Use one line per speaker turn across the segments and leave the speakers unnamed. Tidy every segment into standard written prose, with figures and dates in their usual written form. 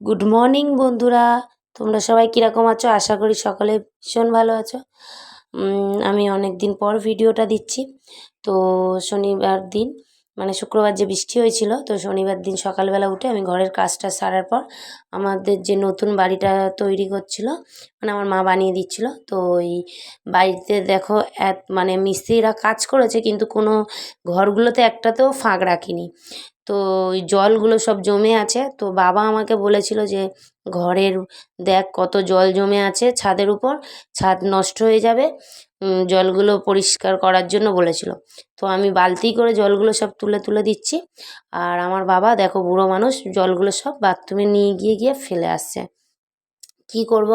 Good morning বন্ধুরা, তোমরা সবাই কীরকম আছো? আশা করি সকলে ভীষণ ভালো আছো। আমি অনেক দিন পর ভিডিওটা দিচ্ছি। তো শনিবার দিন মানে শুক্রবার যে বৃষ্টি হয়েছিল, তো শনিবার দিন সকালবেলা উঠে আমি ঘরের কাজটা সারার পর আমাদের যে নতুন বাড়িটা তৈরি করছিল, মানে আমার মা বানিয়ে দিচ্ছিল, তো ওই বাড়িতে দেখো মানে মিস্ত্রিরা কাজ করেছে, কিন্তু কোনো ঘরগুলোতে একটাতেও ফাঁক রাখিনি। তো ওই জলগুলো সব জমে আছে। তো বাবা আমাকে বলেছিল যে ঘরের দেখ কত জল জমে আছে ছাদের উপর, ছাদ নষ্ট হয়ে যাবে, জলগুলো পরিষ্কার করার জন্য বলেছিল। তো আমি বালতি করে জলগুলো সব তুলে তুলে দিচ্ছি, আর আমার বাবা দেখো বুড়ো মানুষ জলগুলো সব বাথরুমে নিয়ে গিয়ে গিয়ে ফেলে আসছে। কি করব,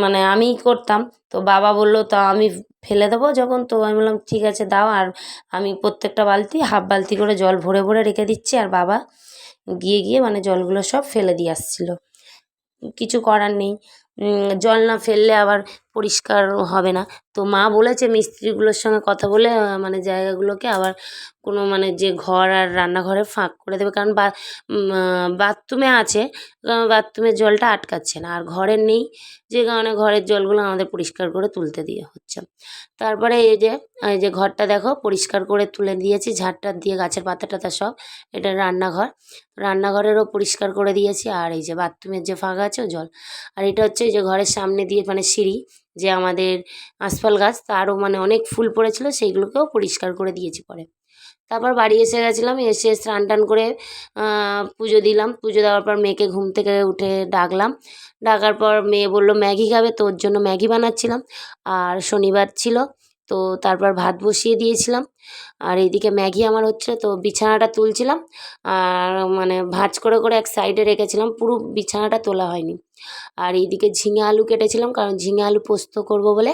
মানে আমিই করতাম। তো বাবা বলল তা আমি ফেলে দেবো যখন, তো আমি বললাম ঠিক আছে দাও, আর আমি প্রত্যেকটা বালতি হাফ বালতি করে জল ভরে ভরে রেখে দিচ্ছি, আর বাবা গিয়ে গিয়ে মানে জলগুলো সব ফেলে দিয়ে আসছিল। কিছু করার নেই, জল না ফেললে আবার পরিষ্কার হবে না। তো মা বলেছে মিস্ত্রিগুলোর সঙ্গে কথা বলে মানে জায়গাগুলোকে আবার কোনো মানে যে ঘর আর রান্নাঘরে ফাঁক করে দেবে, কারণ বাথরুমে আছে, বাথরুমের জলটা আটকাচ্ছে না, আর ঘরের নেই, যে কারণে ঘরের জলগুলো আমাদের পরিষ্কার করে তুলতে দিয়ে হচ্ছে। তারপরে এই যে ঘরটা দেখো পরিষ্কার করে তুলে দিয়েছি ঝাড়টা দিয়ে, গাছের পাতা টাতা সব। এটা রান্নাঘর, রান্নাঘরেরও পরিষ্কার করে দিয়েছি, আর এই যে বাথরুমের যে ফাঁক আছে জল। আর এটা হচ্ছে এই যে ঘরের সামনে দিয়ে মানে সিঁড়ি, যে আমাদের আশফল গাছ তারও মানে অনেক ফুল পড়েছিল, সেইগুলোকেও পরিষ্কার করে দিয়েছি পরে। তারপর বাড়ি এসে গেছিলাম, এসে স্নান টান করে পুজো দিলাম। পুজো দেওয়ার পর মেয়েকে ঘুম থেকে উঠে ডাকলাম। ডাকার পর মেয়ে বলল ম্যাগি খাবে, তো ওর জন্য ম্যাগি বানাচ্ছিলাম। আর শনিবার ছিল, তো তারপর ভাত বসিয়ে দিয়েছিলাম, আর এইদিকে ম্যাগি আমার হচ্ছে, তো বিছানাটা তুলছিলাম। আর মানে ভাঁজ করে করে এক সাইডে রেখেছিলাম, পুরো বিছানাটা তোলা হয়নি। আর এইদিকে ঝিঙে আলু কেটেছিলাম, কারণ ঝিঙে আলু পোস্ত করব বলে,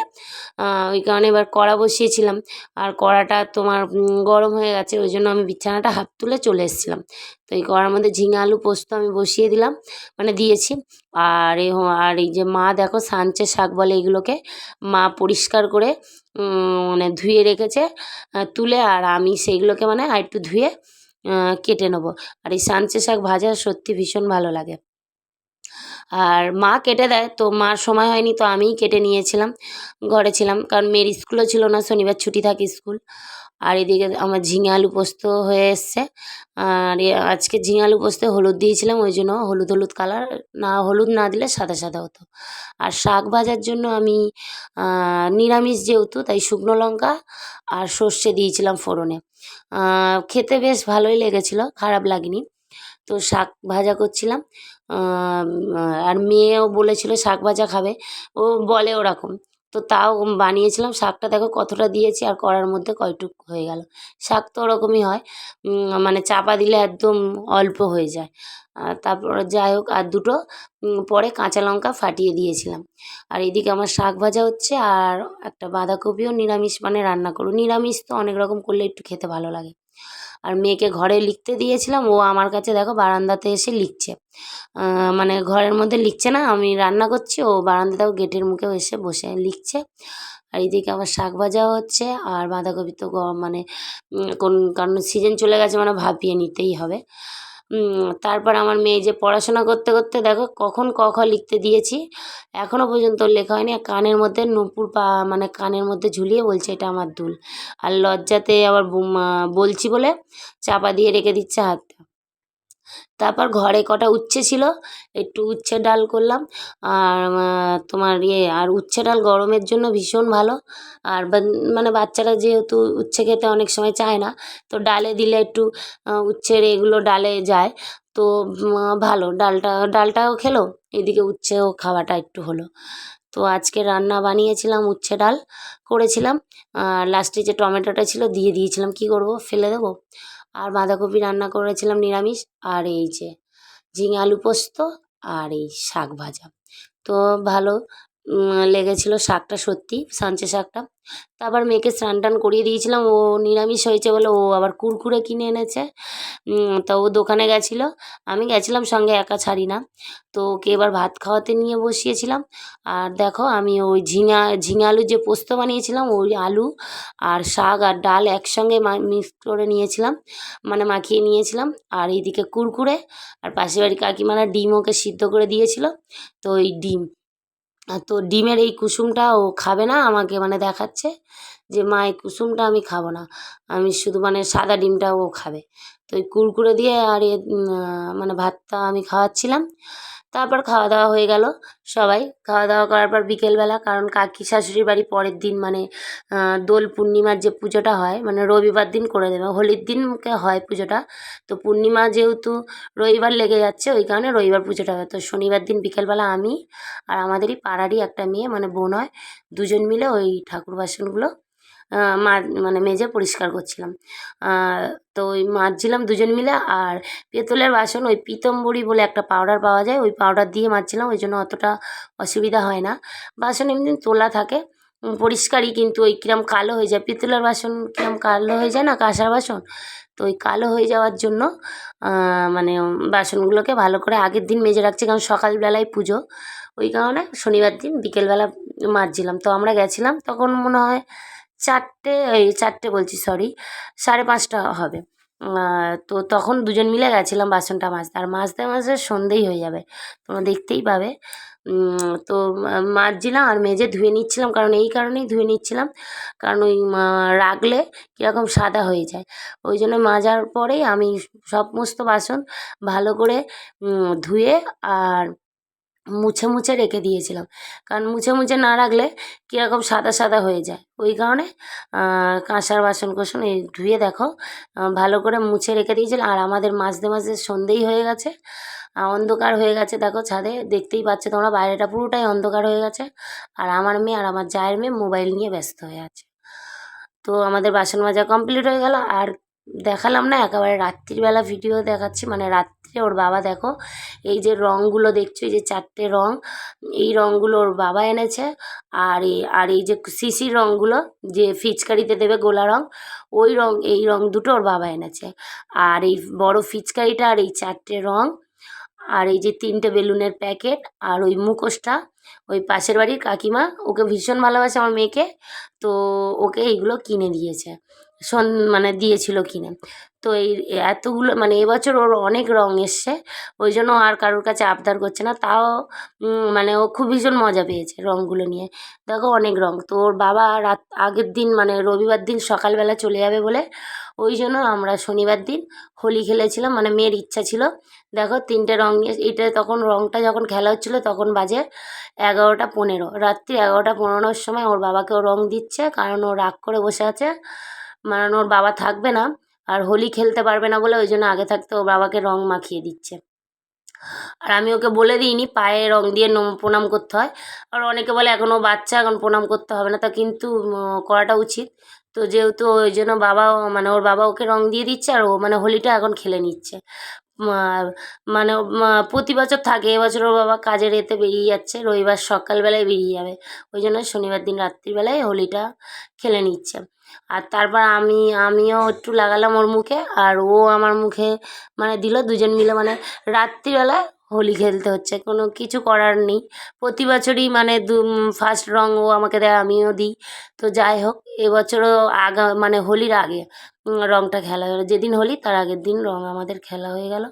ওই কারণে এবার কড়া বসিয়েছিলাম। আর কড়াটা তোমার গরম হয়ে গেছে, ওই জন্য আমি বিছানাটা হাত তুলে চলে এসেছিলাম। তো এই কড়ার মধ্যে ঝিঙে আলু পোস্ত আমি বসিয়ে দিলাম, মানে দিয়েছি। আর এই যে মা দেখো সাঞ্চে শাক বলে এগুলোকে, মা পরিষ্কার করে মানে ধুয়ে রেখেছে তুলে, আর আমি সেইগুলোকে মানে আর একটু ধুয়ে কেটে নেবো। আর এই সাঞ্চে শাক ভাজা সত্যি ভীষণ ভালো লাগে। আর মা কেটে দেয়, তো মার সময় হয়নি, তো আমিই কেটে নিয়েছিলাম, ঘরে ছিলাম, কারণ মেয়ের স্কুলও ছিল না, শনিবার ছুটি থাকে স্কুল। আর এদিকে আমার ঝিঙে আলু পোস্ত হয়ে এসছে। আর আজকে ঝিঙে আলু পোস্তে হলুদ দিয়েছিলাম, ওই জন্য হলুদ হলুদ কালার, না হলুদ না দিলে সাদা সাদা হতো। আর শাক ভাজার জন্য আমি নিরামিষ যেহেতু, তাই শুকনো লঙ্কা আর সর্ষে দিয়েছিলাম ফোড়নে। খেতে বেশ ভালোই লেগেছিলো, খারাপ লাগেনি। তো শাক ভাজা করছিলাম, আর মেয়েও বলেছিল শাক ভাজা খাবে, ও বলে ওরকম। তো তাও বানিয়েছিলাম। শাকটা দেখো কতটা দিয়েছি, আর কড়ার মধ্যে কয়টুক হয়ে গেল। শাক তো ওরকমই হয়, মানে চাপা দিলে একদম অল্প হয়ে যায়। তারপর যাই হোক, আর দুটো পরে কাঁচা লঙ্কা ফাটিয়ে দিয়েছিলাম। আর এদিকে আমার শাক ভাজা হচ্ছে, আর একটা বাঁধাকপিও নিরামিষ মানে রান্না করব। নিরামিষ তো অনেক রকম করলে একটু খেতে ভালো লাগে। আর মেয়েকে ঘরে লিখতে দিয়েছিলাম, ও আমার কাছে দেখো বারান্দাতে এসে লিখছে। মানে ঘরের মধ্যে লিখছে না, আমি রান্না করছি, ও বারান্দাতেও গেটের মুখেও এসে বসে লিখছে। আর এদিকে আবার শাক ভাজাও হচ্ছে, আর বাঁধাকপি তো মানে কারণ সিজন চলে গেছে, মানে ভাপিয়ে নিতেই হবে। তারপর আমার মেয়ে যে পড়াশোনা করতে করতে দেখো কখন ক খ লিখতে দিয়েছি, এখনও পর্যন্ত লেখা হয়নি। আর কানের মধ্যে নূপুর মানে কানের মধ্যে ঝুলিয়ে বলছে এটা আমার দুল। আর লজ্জাতে আবার বলছি বলে চাপা দিয়ে রেখে দিচ্ছে হাতটা। তারপর ঘরে কটা উচ্ছে ছিল, একটু উচ্ছে ডাল করলাম। আর তোমার আর উচ্ছে ডাল গরমের জন্য ভীষণ ভালো। আর মানে বাচ্চারা যেহেতু উচ্ছে খেতে অনেক সময় চায় না, তো ডালে দিলে একটু উচ্ছের এগুলো ডালে যায়, তো ভালো, ডালটাও খেলো, এদিকে উচ্ছেও খাওয়াটা একটু হলো। তো আজকে রান্না বানিয়েছিলাম, উচ্ছে ডাল করেছিলাম, আর লাস্টে যে টমেটোটা ছিল দিয়ে দিয়েছিলাম, কি করব ফেলে দেবো। আর বাঁধাকপি রান্না করেছিলাম নিরামিষ, আর এই যে ঝিঙে আলু পোস্ত, আর এই শাক ভাজা। তো ভালো, লেগেছিলো শাকটা, সত্যি সাঞ্চে শাকটা। তারপর মেয়েকে স্নান টান করিয়ে দিয়েছিলাম, ও নিরামিষ হয়েছে বলে ও আবার কুরকুরে কিনে এনেছে। তা ও দোকানে গেছিলো, আমি গেছিলাম সঙ্গে, একা ছাড়ি না। তো ওকে এবার ভাত খাওয়াতে নিয়ে বসিয়েছিলাম। আর দেখো আমি ওই ঝিঙে আলু যে পোস্ত বানিয়েছিলাম, ওই আলু আর শাক আর ডাল একসঙ্গে মিক্স করে নিয়েছিলাম, মানে মাখিয়ে নিয়েছিলাম। আর এইদিকে কুরকুরে, আর পাশের বাড়ি কাকিমারা ডিম ওকে সিদ্ধ করে দিয়েছিল। তো ওই ডিম, তো ডিমের এই কুসুমটা ও খাবে না, আমাকে মানে দেখাচ্ছে যে মা এই কুসুমটা আমি খাবো না, আমি শুধু মানে সাদা ডিমটা ও খাবে। তো ওই কুরকুরে দিয়ে আর মানে ভাতটা আমি খাওয়াচ্ছিলাম। তারপর খাওয়া দাওয়া হয়ে গেল। সবাই খাওয়া দাওয়া করার পর বিকেলবেলা, কারণ কাকি শাশুড়ির বাড়ি পরের দিন মানে দোল পূর্ণিমার যে পুজোটা হয়, মানে রবিবার দিন করে দেবে, হোলির দিনকে হয় পুজোটা। তো পূর্ণিমা যেহেতু রবিবার লেগে যাচ্ছে, ওই কারণে রবিবার পুজোটা হয়। তো শনিবার দিন বিকেলবেলা আমি আর আমাদেরই পাড়ারই একটা মেয়ে, মানে বোন হয়, দুজন মিলে ওই ঠাকুর বাসনগুলো মানে মেজে পরিষ্কার করছিলাম। তো ওই মাজছিলাম দুজন মিলে। আর পেতলের বাসন ওই পীতম্বরী বলে একটা পাউডার পাওয়া যায়, ওই পাউডার দিয়ে মাজছিলাম, ওই জন্য অতটা অসুবিধা হয় না। বাসন এমনি তোলা থাকে, পরিষ্কারই, কিন্তু ওই কিরম কালো হয়ে যায়, পিতলের বাসন কিরম কালো হয়ে যায় না, কাঁসার বাসন। তো ওই কালো হয়ে যাওয়ার জন্য মানে বাসনগুলোকে ভালো করে আগের দিন মেজে রাখছি, কারণ সকালবেলায় পুজো, ওই কারণে শনিবার দিন বিকেলবেলা মাজছিলাম। তো আমরা গেছিলাম তখন মনে হয় 4টে, এই 4টে বলছি সরি, 5:30 হবে। তো তখন দুজন মিলে গেছিলাম বাসনটা মাজতে, আর মাজতে মাজতে সন্ধেই হয়ে যাবে, তোমরা দেখতেই পাবে। তো মাজছিলাম আর মেজে ধুয়ে নিচ্ছিলাম, কারণ এই কারণেই ধুয়ে নিচ্ছিলাম, কারণ ওই রাখলে কীরকম সাদা হয়ে যায়, ওই জন্য মাজার পরেই আমি সমস্ত বাসন ভালো করে ধুয়ে আর মুছে মুছে রেখে দিয়েছিলাম, কারণ মুছে মুছে না রাখলে কীরকম সাদা সাদা হয়ে যায়, ওই কারণে কাঁসার বাসন কোসন এই ধুয়ে দেখো ভালো করে মুছে রেখে দিয়েছিলাম। আর আমাদের মাজতে মাজতে সন্ধেই হয়ে গেছে, অন্ধকার হয়ে গেছে, দেখো ছাদে দেখতেই পাচ্ছ তোমরা, বাইরেটা পুরোটাই অন্ধকার হয়ে গেছে। আর আমার মেয়ে আর আমার জায়ের মেয়ে মোবাইল নিয়ে ব্যস্ত হয়ে আছে। তো আমাদের বাসন মাজা কমপ্লিট হয়ে গেল। আর দেখালাম না, একেবারে রাত্রিবেলা ভিডিও দেখাচ্ছি, মানে রাত্রে ওর বাবা দেখো এই যে রঙগুলো দেখছো, এই যে 4টে রঙ, এই রঙগুলো ওর বাবা এনেছে। আর এই যে শিশির রঙগুলো যে ফিচকারিতে দেবে গোলা রঙ, ওই রঙ, এই রঙ দুটো ওর বাবা এনেছে। আর এই বড় ফিচকারিটা আর এই 4টে রঙ আর এই যে 3টে বেলুনের প্যাকেট আর ওই মুখোশটা, ওই পাশের বাড়ির কাকিমা, ওকে ভীষণ ভালোবাসে আমার মেয়েকে, তো ওকে এইগুলো কিনে দিয়েছে, মানে দিয়েছিল কিনে। তো এই এতগুলো মানে এবছর ওর অনেক রঙ এসছে, ওই জন্য আর কারোর কাছে আবদার করছে না, তাও মানে ও খুব ভীষণ মজা পেয়েছে রঙগুলো নিয়ে। দেখো অনেক রঙ, তো ওর বাবা আগের দিন মানে রবিবার দিন সকালবেলা চলে যাবে বলে, ওই জন্য আমরা শনিবার দিন হোলি খেলেছিলাম, মানে মেয়ের ইচ্ছা ছিল। দেখো 3টে রঙ নিয়ে, এইটা তখন রঙটা যখন খেলা হচ্ছিলো তখন বাজে 11:15, রাত্রি 11:15 সময় ওর বাবাকে ও রঙ দিচ্ছে, কারণ ও রাগ করে বসে আছে, মানে ওর বাবা থাকবে না আর হোলি খেলতে পারবে না বলে, ওই জন্য আগে থাকতে ওর বাবাকে রঙ মাখিয়ে দিচ্ছে। আর আমি ওকে বলে দিইনি পায়ে রঙ দিয়ে প্রণাম করতে হয়, আর অনেকে বলে এখনও বাচ্চা, এখন প্রণাম করতে হবে না, তা কিন্তু করাটা উচিত। তো যেহেতু ওই জন্য বাবা, মানে ওর বাবা ওকে রঙ দিয়ে দিচ্ছে, আর ও মানে হোলিটা এখন খেলে নিচ্ছে। মানে প্রতি বছর থাকে, এবছর ওর বাবা কাজের এতে বেরিয়ে যাচ্ছে, রবিবার সকালবেলায় বেরিয়ে যাবে, ওই জন্য শনিবার দিন রাত্রিবেলায় হোলিটা খেলে নিচ্ছে। আর তারপর আমিও একটু লাগালাম ওর মুখে, আর ও আমার মুখে মানে দিল, দুজন মিলে মানে রাত্রিবেলা হোলি খেলতে হচ্ছে, কোনো কিছু করার নেই। প্রতি বছরই মানে ফার্স্ট রঙ ও আমাকে দেয়, আমিও দিই। তো যাই হোক, এবছরও মানে হোলির আগে রঙটা খেলা হলো, যেদিন হোলি তার আগের দিন রঙ আমাদের খেলা হয়ে গেল।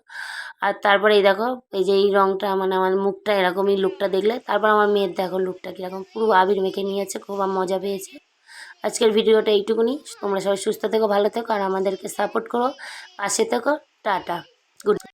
আর তারপরে এই দেখো এই যে এই রঙটা, মানে আমার মুখটা এরকমই লুকটা দেখলে, তারপর আমার মেয়ের দেখো লুকটা কীরকম, পুরো আবির মেখে নিয়েছে, খুব মজা পেয়েছে। আজকের ভিডিওটা এইটুকুনি, তোমরা সবাই সুস্থ থেকো, ভালো থেকো, আর আমাদেরকে সাপোর্ট করো, পাশে থেকো। Tata, good.